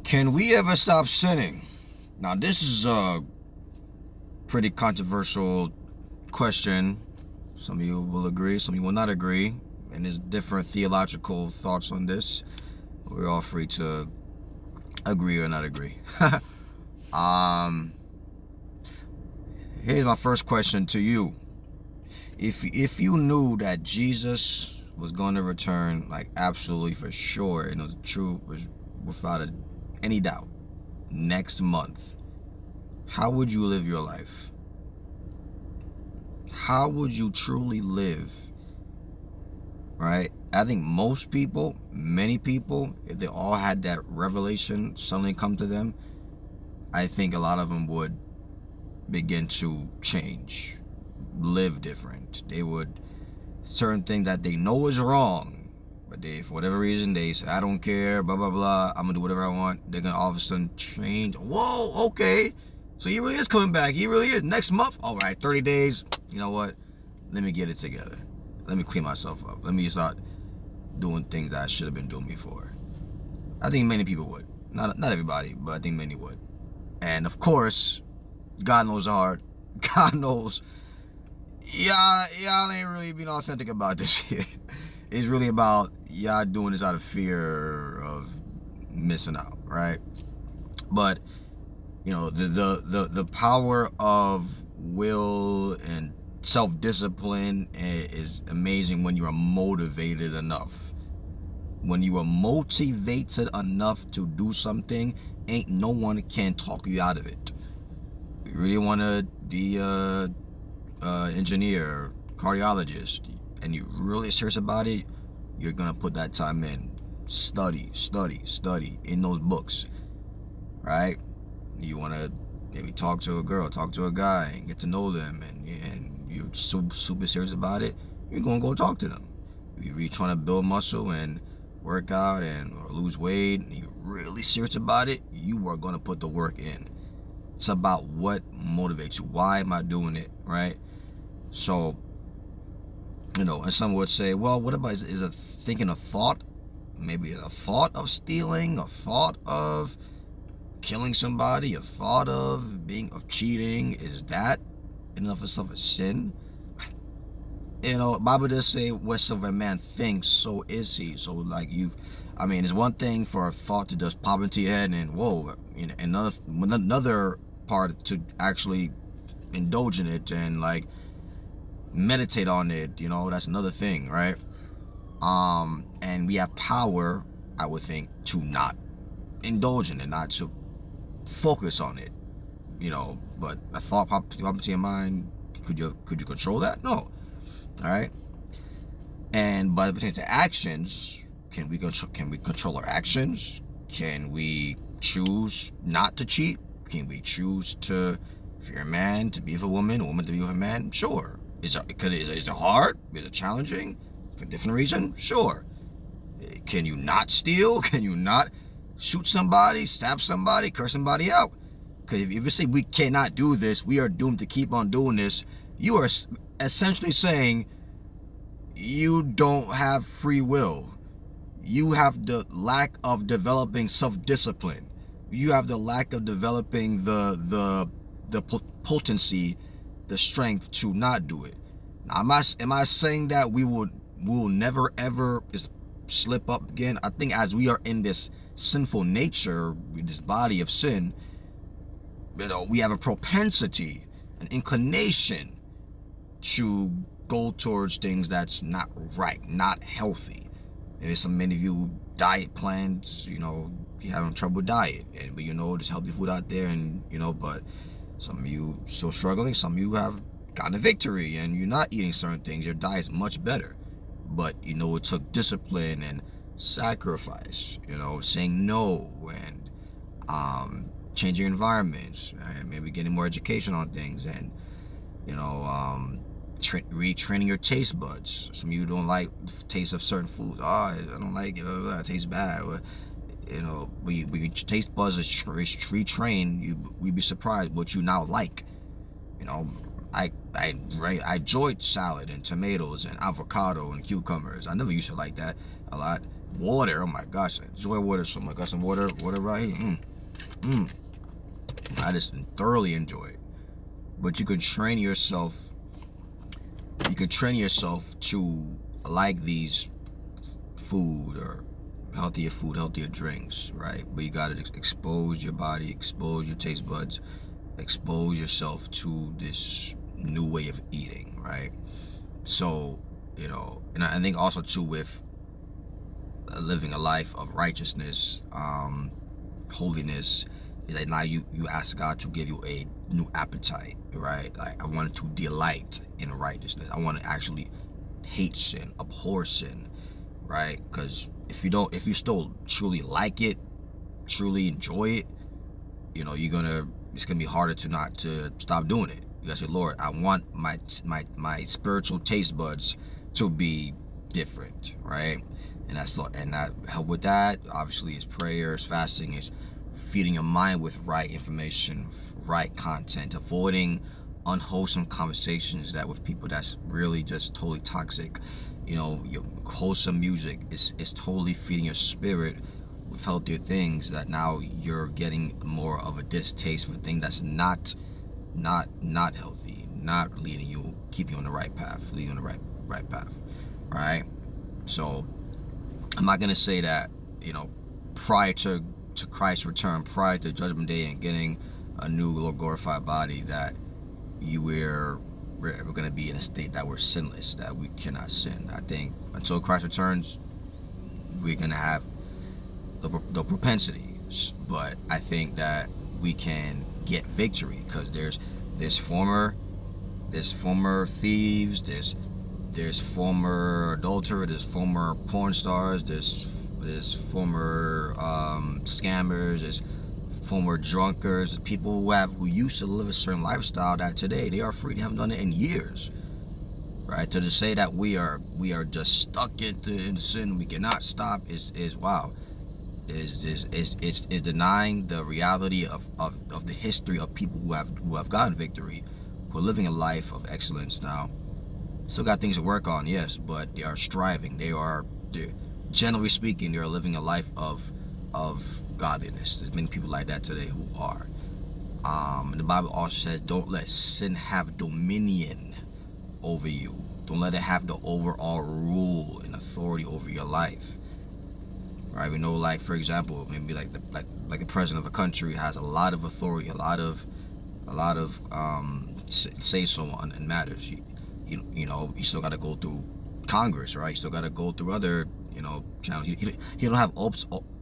Can we ever stop sinning? Now, this is a pretty controversial question. Some of you will agree, some of you will not agree, and there's different theological thoughts on this. We're all free to agree or not agree. Here's my first question to you. If you knew that Jesus was going to return, like absolutely for sure, and it was true, was without any doubt, next month, how would you live your life? How would you truly live? Right? I think most people, many people, if they all had that revelation suddenly come to them, I think a lot of them would begin to change, live different. They would, certain things that they know is wrong, but they, for whatever reason, they say, I don't care, blah, blah, blah, I'm gonna do whatever I want. They're gonna all of a sudden change. Whoa, okay. So he really is coming back. He really is. Next month, all right, 30 days. You know what? Let me get it together. Let me clean myself up. Let me start doing things that I should have been doing before. I think many people would. Not everybody, but I think many would. And of course, God knows the heart. God knows. Y'all ain't really being authentic about this here. It's really about y'all doing this out of fear of missing out, right? But you know, the power of will and self-discipline is amazing when you are motivated enough. When you are motivated enough to do something, ain't no one can talk you out of it. You really want to be a engineer, cardiologist, and you're really serious about it, you're gonna put that time in. Study in those books, right? You want to maybe talk to a girl, talk to a guy, and get to know them, and you're super serious about it, you're gonna go talk to them. If you're really trying to build muscle and work out or lose weight, and you're really serious about it, you are gonna put the work in. It's about what motivates you. Why am I doing it, right? So, you know, and some would say, well, what about is a thinking a thought? Maybe a thought of stealing, a thought of killing somebody, a thought of cheating, is that in of itself a sin? You know, Bible does say, whatsoever man thinks, so is he. So like it's one thing for a thought to just pop into your head and whoa, you know, another part to actually indulge in it and like meditate on it, you know, that's another thing, right? And we have power, I would think, to not indulge in it, not to focus on it, you know. But a thought pop into your mind, could you control that? No. All right. And but pertaining to actions, can we control our actions? Can we choose not to cheat? Can we choose to, if you're a man, to be with a woman to be with a man? Sure. Is it hard? Is it challenging? For a different reason? Sure. Can you not steal? Can you not shoot somebody, stab somebody, curse somebody out? Because if you say we cannot do this, we are doomed to keep on doing this, you are essentially saying you don't have free will. You have the lack of developing self-discipline. You have the lack of developing the potency, the strength to not do it. Now, am I saying that we will never ever just slip up again? I think as we are in this sinful nature, with this body of sin, you know, we have a propensity, an inclination to go towards things that's not right, not healthy. There's so many of you diet plans, you know, you're having trouble with diet, but you know there's healthy food out there, and you know, but some of you still struggling, some of you have gotten a victory and you're not eating certain things, your diet's much better. But you know, it took discipline and sacrifice, you know, saying no and changing your environments, and maybe getting more education on things, and you know, retraining your taste buds. Some of you don't like the taste of certain foods. I don't like it, it tastes bad. Or, you know, we taste buds is retrained. We'd be surprised what you now like. You know, I enjoyed salad and tomatoes and avocado and cucumbers. I never used to like that a lot. water. Oh my gosh, I enjoy water so much. Got some water right here. I just thoroughly enjoy it. But you can train yourself. You can train yourself to like these food or healthier food, healthier drinks, right? But you gotta expose your body, expose your taste buds, expose yourself to this new way of eating, right? So, and I think also too with living a life of righteousness, holiness, is that now you ask God to give you a new appetite, right? Like, I want to delight in righteousness. I want to actually hate sin, abhor sin, right? Because if you still truly like it, truly enjoy it, it's gonna be harder to stop doing it. You gotta say, Lord, I want my spiritual taste buds to be different, right? And that help with that obviously is prayers, fasting, is feeding your mind with right information, right content, avoiding unwholesome conversations that with people that's really just totally toxic. Your wholesome music is totally feeding your spirit with healthier things, that now you're getting more of a distaste for a thing that's not healthy, not leading you, keep you on the right path, leading you on the right path, right? So I'm not gonna say that, prior to Christ's return, prior to Judgment Day and getting a new glorified body, that we're gonna be in a state that we're sinless, that we cannot sin. I think until Christ returns, we're gonna have the propensities, but I think that we can get victory, because there's former thieves, there's former adulterers, there's former porn stars, there's former scammers, there's former drunkards, there's people who used to live a certain lifestyle that today they are free. They haven't done it in years, right? To say that we are just stuck in sin, we cannot stop, is wow. Is denying the reality of the history of people who have gotten victory, who are living a life of excellence now. Still got things to work on, yes, but they are striving. They're generally speaking, they are living a life of godliness. There's many people like that today who are. And the Bible also says, don't let sin have dominion over you. Don't let it have the overall rule and authority over your life. Right? We know, like, for example, maybe like the president of a country has a lot of authority, a lot of say so on in matters. You still got to go through Congress, right? You still got to go through other channels. He don't have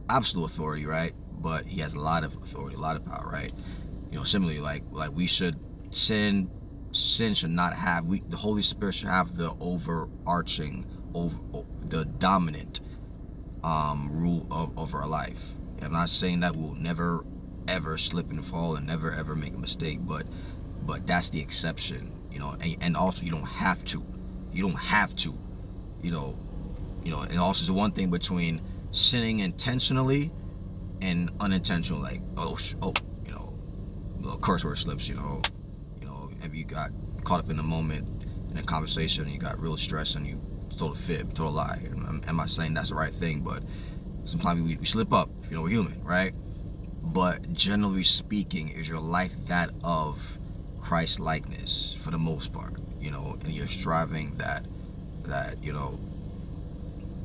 absolute authority, right? But he has a lot of authority, a lot of power, right? Similarly, like we should sin should not have, the Holy Spirit should have the overarching, the dominant rule over our life. I'm not saying that we'll never ever slip and fall and never ever make a mistake, but that's the exception, and also you don't have to, and also there's one thing between sinning intentionally and unintentional, like curse word slips, if you got caught up in the moment in a conversation and you got real stressed and you told a fib, told a lie. I'm not saying that's the right thing, but sometimes we slip up. We're human, right? But generally speaking, is your life that of Christ likeness for the most part, and you're striving that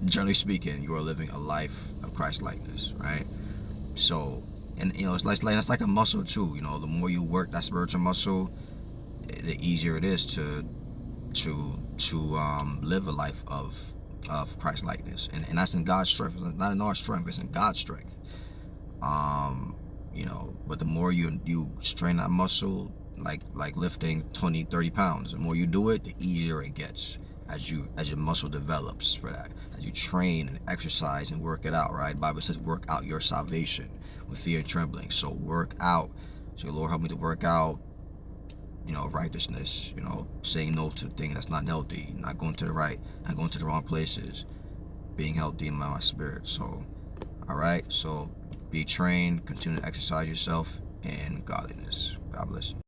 generally speaking, you are living a life of Christ likeness, right? So, and it's like a muscle too. The more you work that spiritual muscle, the easier it is to live a life of Christ likeness, and that's in God's strength. It's not in our strength, it's in God's strength. But the more you strain that muscle, like lifting 20-30 pounds, the more you do it, the easier it gets as your muscle develops for that, as you train and exercise and work it out, right? The Bible says work out your salvation with fear and trembling. So work out. So Lord, help me to work out righteousness, saying no to things that's not healthy, not going to the right, not going to the wrong places, being healthy in my spirit. So, all right, so be trained, continue to exercise yourself in godliness. God bless you.